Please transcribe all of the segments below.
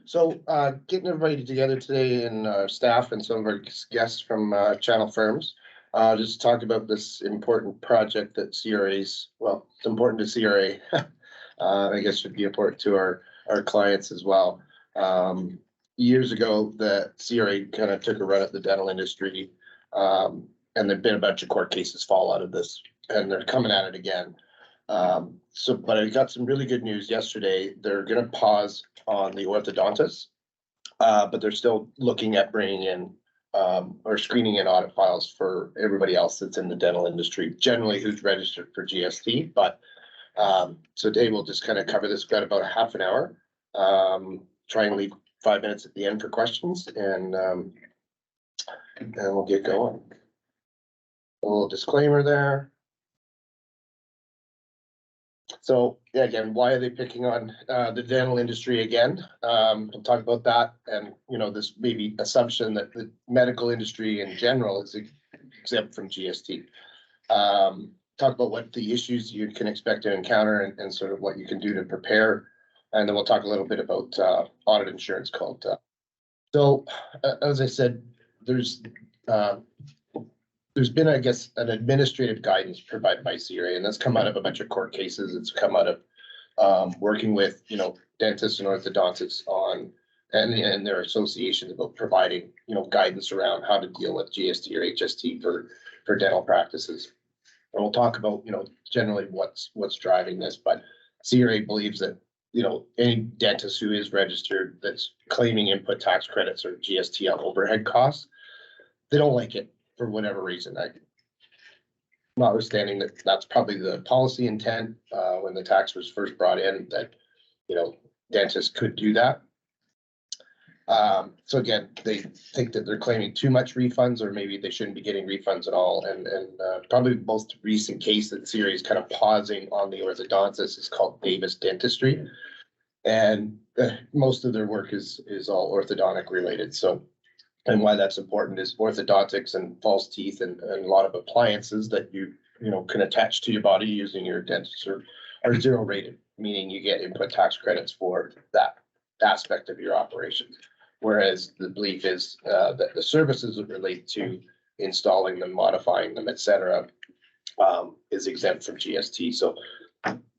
So getting everybody together today and staff and some of our guests from channel firms, just talk about this important project that CRAs, well, it's important to CRA. I guess should be important to our clients as well. Years ago, the CRA kind of took a run at the dental industry, and there've been a bunch of court cases fall out of this, and they're coming at it again. But I got some really good news yesterday. They're going to pause on the orthodontists, but they're still looking at bringing in or screening in audit files for everybody else that's in the dental industry, generally who's registered for GST. But so today we'll just kind of cover this. We've got about a half an hour. Try and leave 5 minutes at the end for questions, and we'll get going. A little disclaimer there. So yeah, again, why are they picking on the dental industry again? We'll talk about that, and this maybe assumption that the medical industry in general is exempt from GST. Talk about what the issues you can expect to encounter and sort of what you can do to prepare, and then we'll talk a little bit about audit insurance called. So as I said, there's been, I guess, an administrative guidance provided by CRA, and that's come out of a bunch of court cases. It's come out of working with, dentists and orthodontists on, and their associations about providing, guidance around how to deal with GST or HST for dental practices. And we'll talk about, generally what's driving this, but CRA believes that, any dentist who is registered that's claiming input tax credits or GST on overhead costs, they don't like it. For whatever reason, notwithstanding that's probably the policy intent when the tax was first brought in, that dentists could do that. So again, they think that they're claiming too much refunds, or maybe they shouldn't be getting refunds at all. And probably the most recent case that CRA is kind of pausing on the orthodontist is called Davis Dentistry, and most of their work is all orthodontic related. So. And why that's important is orthodontics and false teeth and a lot of appliances that you can attach to your body using your dentist are zero rated, meaning you get input tax credits for that aspect of your operations. Whereas the belief is that the services that relate to installing them, modifying them, etc., is exempt from GST. So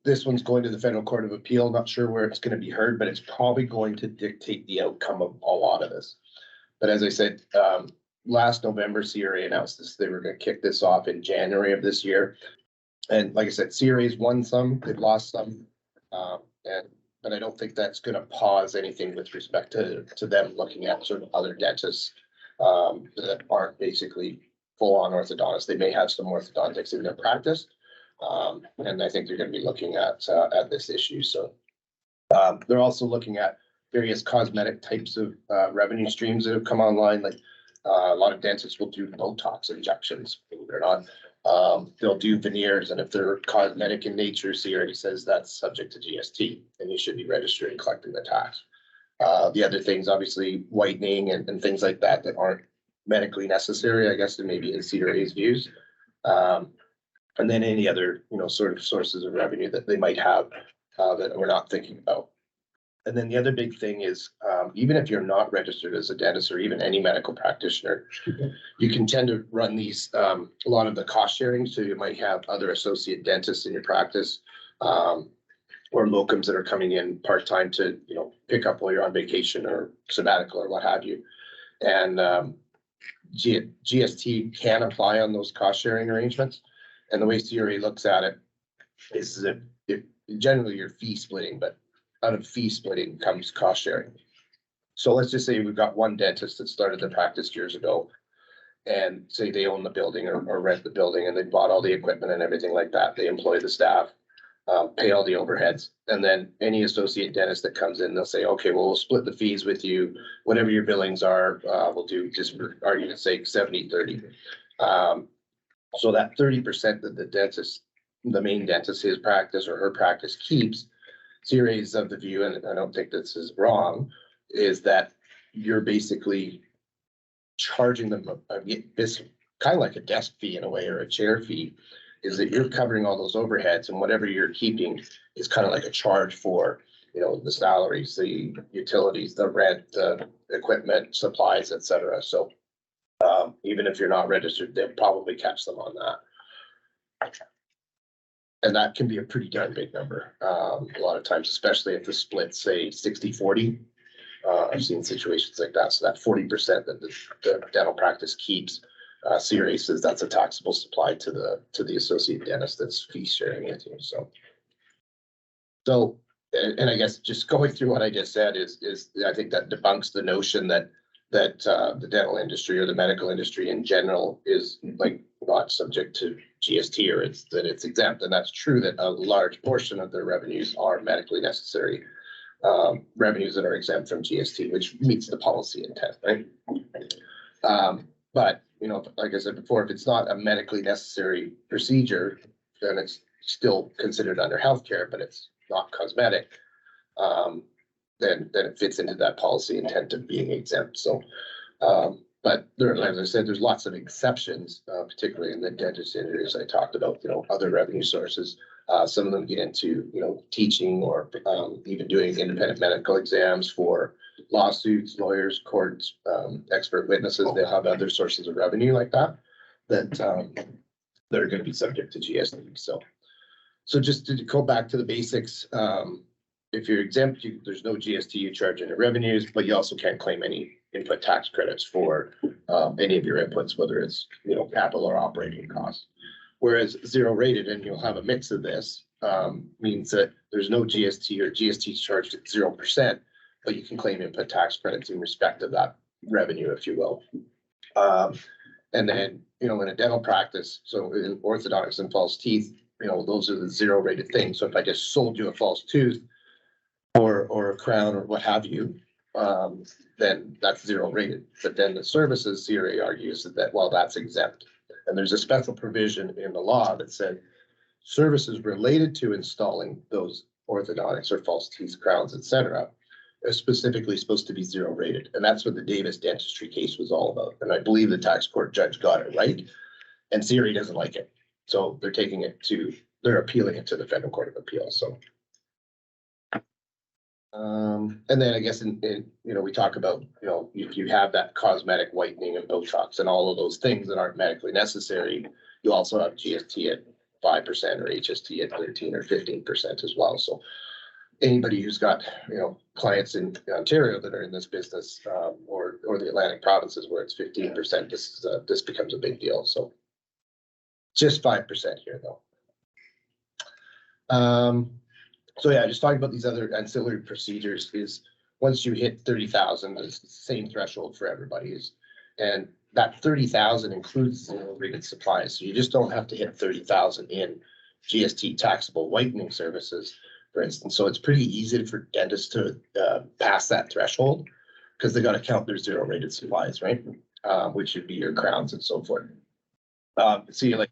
this one's going to the Federal Court of Appeal. Not sure where it's going to be heard, but it's probably going to dictate the outcome of a lot of this. But as I said, last November, CRA announced this. They were going to kick this off in January of this year. And like I said, CRA's won some, they've lost some. But I don't think that's going to pause anything with respect to them looking at sort of other dentists that aren't basically full-on orthodontists. They may have some orthodontics in their practice. And I think they're going to be looking at this issue. So they're also looking at various cosmetic types of revenue streams that have come online. Like a lot of dentists will do Botox injections, believe it or not. They'll do veneers, and if they're cosmetic in nature, CRA says that's subject to GST, and you should be registered and collecting the tax. The other things, obviously, whitening and things like that aren't medically necessary, I guess, and maybe in CRA's views. And then any other, sort of sources of revenue that they might have that we're not thinking about. And then the other big thing is, even if you're not registered as a dentist or even any medical practitioner, you can tend to run these, a lot of the cost sharing. So you might have other associate dentists in your practice, or locums that are coming in part-time to, pick up while you're on vacation or sabbatical or what have you. And GST can apply on those cost sharing arrangements. And the way CRA looks at it is that if generally you're fee splitting, but out of fee splitting comes cost sharing. So let's just say we've got one dentist that started the practice years ago, and say they own the building or rent the building, and they bought all the equipment and everything like that. They employ the staff, pay all the overheads, and then any associate dentist that comes in, they'll say, okay, well, we'll split the fees with you. Whatever your billings are, we'll do, just for argument's sake, 70-30. So that 30% that the main dentist, his practice or her practice keeps, CRA's of the view, and I don't think this is wrong, is that you're basically charging them this kind of like a desk fee in a way, or a chair fee, is that you're covering all those overheads, and whatever you're keeping is kind of like a charge for you know, the salaries, the utilities, the rent, the equipment, supplies, etc. So even if you're not registered, they'll probably catch them on that. And that can be a pretty darn big number. A lot of times, especially if the split, say 60-40. I've seen situations like that. So that 40% that the dental practice keeps, CRA says that's a taxable supply to the associate dentist that's fee sharing with you. So, and I guess just going through what I just said is I think that debunks the notion that the dental industry or the medical industry in general is like not subject to GST, or that it's exempt. And that's true that a large portion of their revenues are medically necessary revenues that are exempt from GST, which meets the policy intent, right? But, you know, like I said before, if it's not a medically necessary procedure, then it's still considered under healthcare, but it's not cosmetic. Then it fits into that policy intent of being exempt. So, but there, as I said, there's lots of exceptions, particularly in the dentist industry, as I talked about, you know, other revenue sources. Some of them get into, you know, teaching or even doing independent medical exams for lawsuits, lawyers, courts, expert witnesses. They'll have other sources of revenue like that that are going to be subject to GST. So just to go back to the basics, if you're exempt, there's no GST you charge any revenues, but you also can't claim any input tax credits for any of your inputs, whether it's, you know, capital or operating costs. Whereas zero rated, and you'll have a mix of this, means that there's no GST or GST is charged at 0%, but you can claim input tax credits in respect of that revenue, if you will. And then, you know, in a dental practice, so in orthodontics and false teeth, you know, those are the zero rated things. So if I just sold you a false tooth or a crown or what have you, then that's zero rated. But then the services CRA argues that, well, that's exempt. And there's a special provision in the law that said services related to installing those orthodontics or false teeth, crowns, etc., are specifically supposed to be zero rated. And that's what the Davis dentistry case was all about. And I believe the tax court judge got it right. And CRA doesn't like it. So they're appealing it to the Federal Court of Appeals. So, and then I guess you know, we talk about, you know, if you have that cosmetic whitening and Botox and all of those things that aren't medically necessary, you also have GST at 5% or HST at 13 or 15% as well. So anybody who's got, you know, clients in Ontario that are in this business, or the Atlantic provinces where it's 15%, this becomes a big deal. So just 5% here though. So yeah, just talking about these other ancillary procedures is once you hit 30,000, it's the same threshold for everybody, and that 30,000 includes zero rated supplies. So you just don't have to hit 30,000 in GST taxable whitening services, for instance. So it's pretty easy for dentists to pass that threshold because they got to count their zero rated supplies, right? Which would be your crowns and so forth. See, like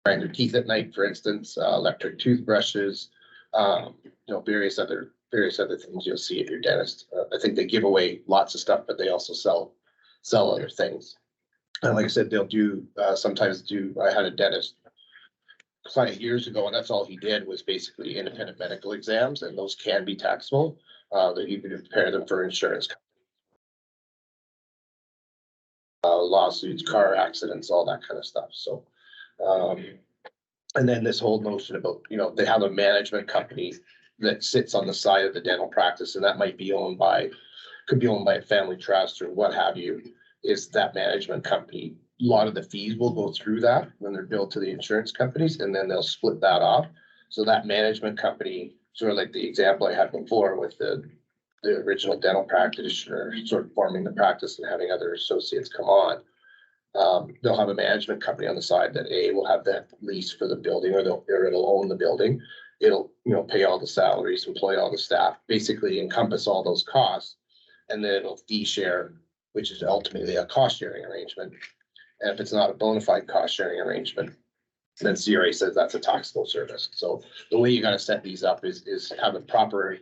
grind their teeth at night, for instance, electric toothbrushes, you know, various other things you'll see at your dentist. I think they give away lots of stuff, but they also sell other things. And like I said, they'll do sometimes do. I had a dentist client years ago, and that's all he did was basically independent medical exams, and those can be taxable. That you can prepare them for insurance, lawsuits, car accidents, all that kind of stuff. So. And then this whole notion about, you know, they have a management company that sits on the side of the dental practice, and that might be could be owned by a family trust or what have you, is that management company. A lot of the fees will go through that when they're billed to the insurance companies, and then they'll split that off. So that management company, sort of like the example I had before with the original dental practitioner sort of forming the practice and having other associates come on. They'll have a management company on the side that will have that lease for the building, or it'll own the building. It'll, you know, pay all the salaries, employ all the staff, basically encompass all those costs, and then it'll fee share, which is ultimately a cost sharing arrangement. And if it's not a bona fide cost sharing arrangement, then CRA says that's a taxable service. So the way you got to set these up is have a proper,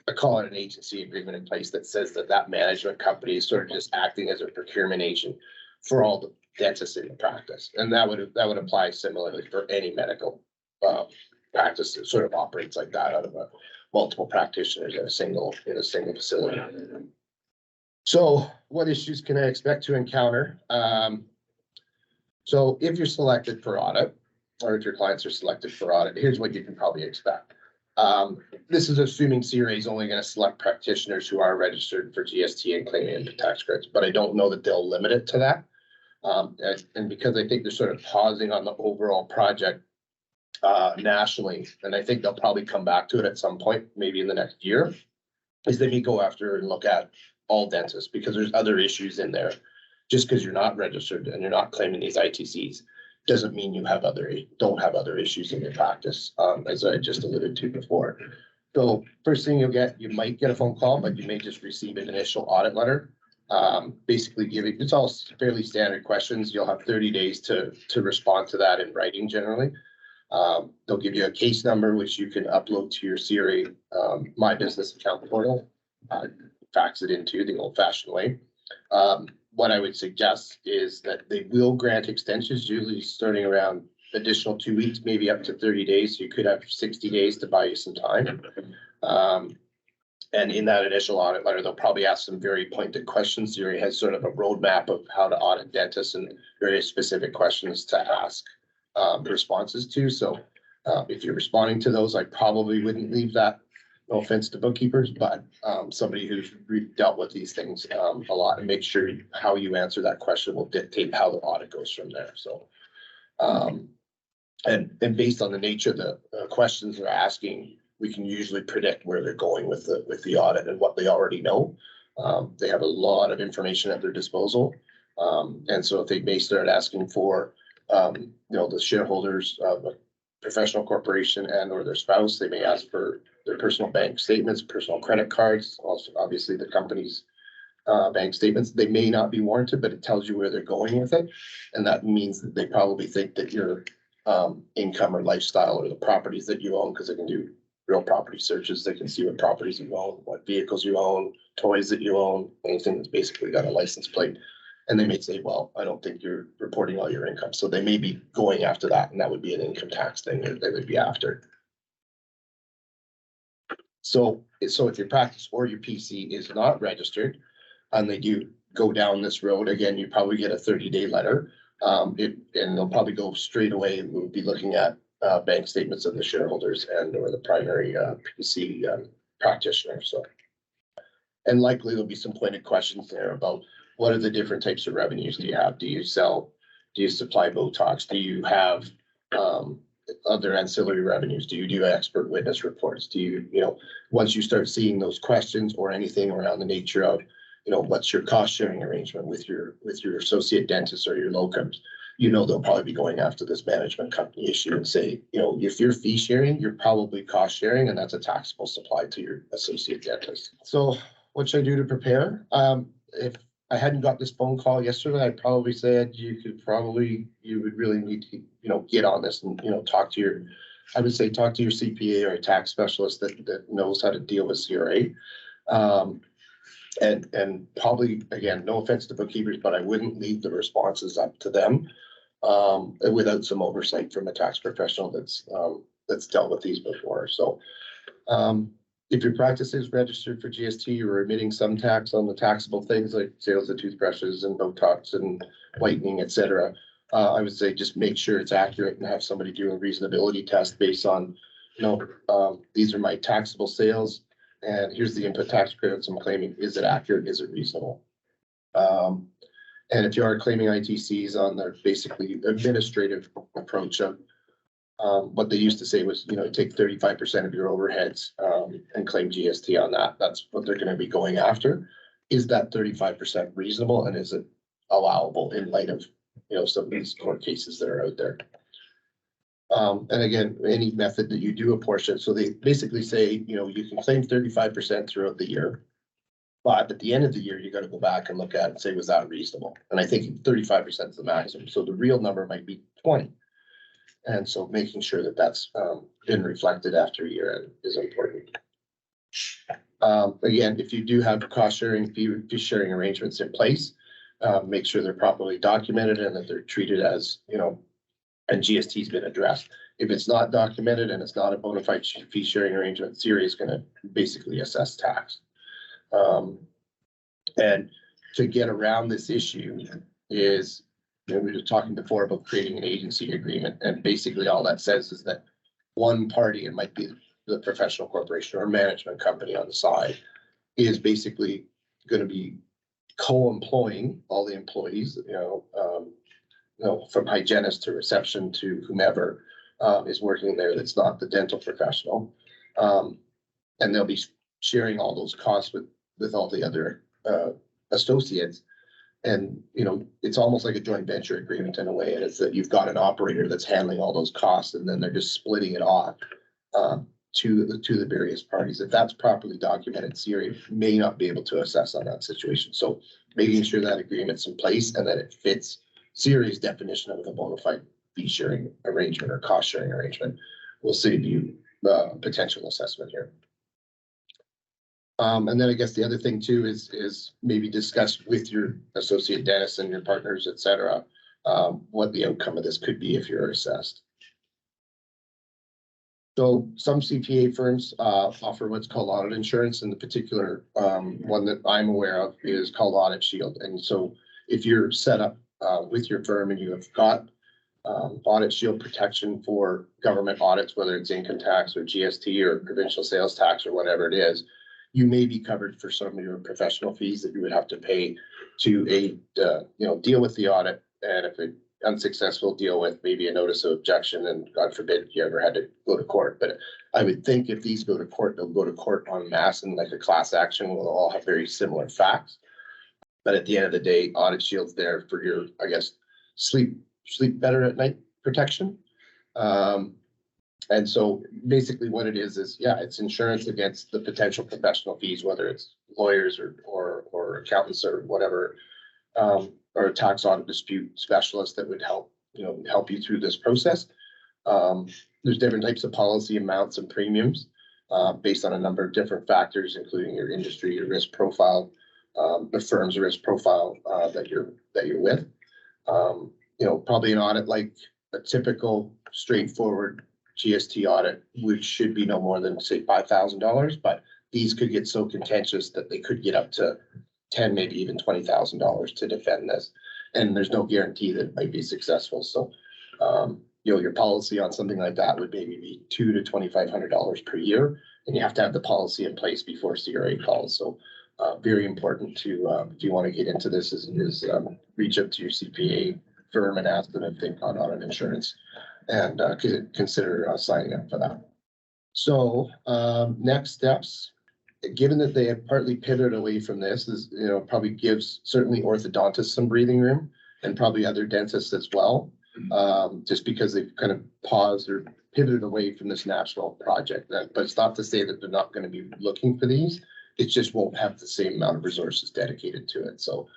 I call it an agency agreement in place that says that management company is sort of just acting as a procurement agent for all the dentists in the practice. And that would apply similarly for any medical practice that sort of operates like that out of multiple practitioners in a single facility. So what issues can I expect to encounter? So if you're selected for audit, or if your clients are selected for audit, here's what you can probably expect. This is assuming CRA is only going to select practitioners who are registered for GST and claiming input tax credits, but I don't know that they'll limit it to that. And because I think they're sort of pausing on the overall project nationally, and I think they'll probably come back to it at some point, maybe in the next year, is they may go after and look at all dentists, because there's other issues in there. Just because you're not registered and you're not claiming these ITCs doesn't mean you don't have other issues in your practice, as I just alluded to before. So first thing you might get a phone call, but you may just receive an initial audit letter. Basically it's all fairly standard questions. You'll have 30 days to respond to that in writing generally. They'll give you a case number, which you can upload to your CRA My Business Account portal, fax it into the old fashioned way. What I would suggest is that they will grant extensions, usually starting around additional 2 weeks, maybe up to 30 days. So you could have 60 days to buy you some time. And in that initial audit letter, they'll probably ask some very pointed questions. CRA has sort of a roadmap of how to audit dentists and very specific questions to ask responses to. So if you're responding to those, I probably wouldn't leave that. No offense to bookkeepers, but somebody who's dealt with these things a lot, and make sure how you answer that question will dictate how the audit goes from there. So, and based on the nature of the questions they're asking, we can usually predict where they're going with the audit and what they already know. They have a lot of information at their disposal, and so if they may start asking for, the shareholders of a professional corporation and or their spouse, they may ask for their personal bank statements, personal credit cards, also obviously the company's bank statements. They may not be warranted, but it tells you where they're going with it. And that means that they probably think that your income or lifestyle or the properties that you own, because they can do real property searches. They can see what properties you own, what vehicles you own, toys that you own, anything that's basically got a license plate. And they may say, well, I don't think you're reporting all your income. So they may be going after that, and that would be an income tax thing that they would be after. So if your practice or your PC is not registered and they do go down this road, again, you probably get a 30-day letter. And they'll probably go straight away, and we'll be looking at bank statements of the shareholders and or the primary PC practitioner. So, and likely there'll be some pointed questions there about what are the different types of revenues do you have? Do you supply Botox? Do you have other ancillary revenues? Do you do expert witness reports? Do you, once you start seeing those questions or anything around the nature of, what's your cost sharing arrangement with your associate dentist or your locums, they'll probably be going after this management company issue and say, if you're fee sharing, you're probably cost sharing, and that's a taxable supply to your associate dentist. So what should I do to prepare? If I hadn't got this phone call yesterday, I'd probably said you would really need to, get on this and, talk to your CPA or a tax specialist that knows how to deal with CRA. And probably, again, no offense to bookkeepers, but I wouldn't leave the responses up to them without some oversight from a tax professional that's dealt with these before. So if your practice is registered for GST, you're remitting some tax on the taxable things like sales of toothbrushes and Botox and whitening, etc. I would say just make sure it's accurate and have somebody do a reasonability test based on, these are my taxable sales, and here's the input tax credits I'm claiming. Is it accurate? Is it reasonable? And if you are claiming ITCs on the basically administrative approach of what they used to say was, take 35% of your overheads and claim GST on that. That's what they're going to be going after. Is that 35% reasonable, and is it allowable in light of, some of these court cases that are out there? And again, any method that you do apportion. So they basically say, you can claim 35% throughout the year, but at the end of the year, you got to go back and look at it and say, was that reasonable? And I think 35% is the maximum. So the real number might be 20. And so making sure that that's been reflected after a year is important. Again, if you do have cost sharing, fee sharing arrangements in place, make sure they're properly documented and that they're treated as, and GST has been addressed. If it's not documented and it's not a bona fide fee sharing arrangement, CRA is gonna basically assess tax. And to get around this issue is, we were talking before about creating an agency agreement, and basically all that says is that one party, it might be the professional corporation or management company on the side, is basically gonna be co-employing all the employees, from hygienist to reception to whomever is working there that's not the dental professional. And they'll be sharing all those costs with all the other associates. And, it's almost like a joint venture agreement in a way. And it's that you've got an operator that's handling all those costs, and then they're just splitting it off to the various parties. If that's properly documented, CRA may not be able to assess on that situation. So making sure that agreement's in place and that it fits CRA's definition of a bona fide fee sharing arrangement or cost sharing arrangement will save you potential assessment here. And then I guess the other thing too is maybe discuss with your associate dentist and your partners, et cetera, what the outcome of this could be if you're assessed. So some CPA firms offer what's called audit insurance, and the particular one that I'm aware of is called Audit Shield. And so if you're set up with your firm and you have got Audit Shield protection for government audits, whether it's income tax or GST or provincial sales tax or whatever it is, you may be covered for some of your professional fees that you would have to pay to deal with the audit. And if it unsuccessful, deal with maybe a notice of objection, and God forbid you ever had to go to court. But I would think if these go to court, they'll go to court en masse, and like a class action will all have very similar facts. But at the end of the day, Audit Shield's there for your, I guess, sleep better at night protection. And so basically what it is, it's insurance against the potential professional fees, whether it's lawyers or accountants or whatever, or a tax audit dispute specialist that would help you through this process. There's different types of policy amounts and premiums based on a number of different factors, including your industry, your risk profile, the firm's risk profile that you're with. Probably an audit like a typical straightforward GST audit, which should be no more than say $5,000, but these could get so contentious that they could get up to $10,000, maybe even $20,000 to defend this, and there's no guarantee that it might be successful. So, your policy on something like that would maybe be $200 to $2,500 per year, and you have to have the policy in place before CRA calls. So, very important to if you want to get into this, is reach out to your CPA firm and ask them if they've got audit insurance, and consider signing up for that. So, next steps. Given that they have partly pivoted away from this, is probably gives certainly orthodontists some breathing room, and probably other dentists as well, just because they've kind of paused or pivoted away from this national project. But it's not to say that they're not going to be looking for these. It just won't have the same amount of resources dedicated to it. So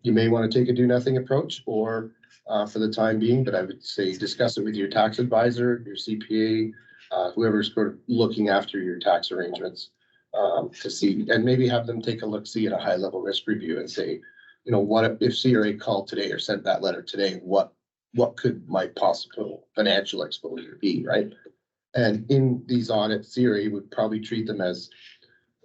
you may want to take a do nothing approach, or for the time being, but I would say discuss it with your tax advisor, your CPA, whoever's sort of looking after your tax arrangements. To see, and maybe have them take a look, see at a high level risk review and say, what if CRA called today or sent that letter today, what could my possible financial exposure be, right? And in these audits, CRA would probably treat them as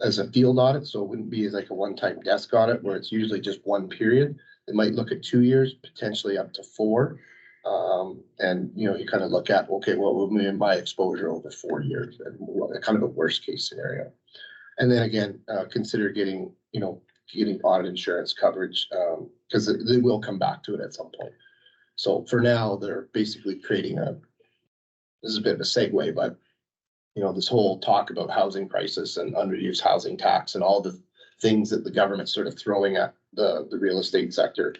a field audit. So it wouldn't be like a one-time desk audit where it's usually just one period. They might look at 2 years, potentially up to 4. And you kind of look at, okay, what would be my exposure over 4 years, and kind of a worst case scenario. And then again, consider getting audit insurance coverage, because they will come back to it at some point. So for now, they're basically creating this is a bit of a segue, but this whole talk about housing crisis and underused housing tax and all the things that the government's sort of throwing at the real estate sector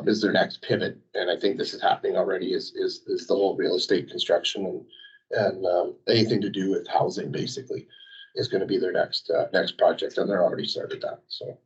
is their next pivot. And I think this is happening already, is the whole real estate construction and anything to do with housing basically is going to be their next project, and they're already started that. So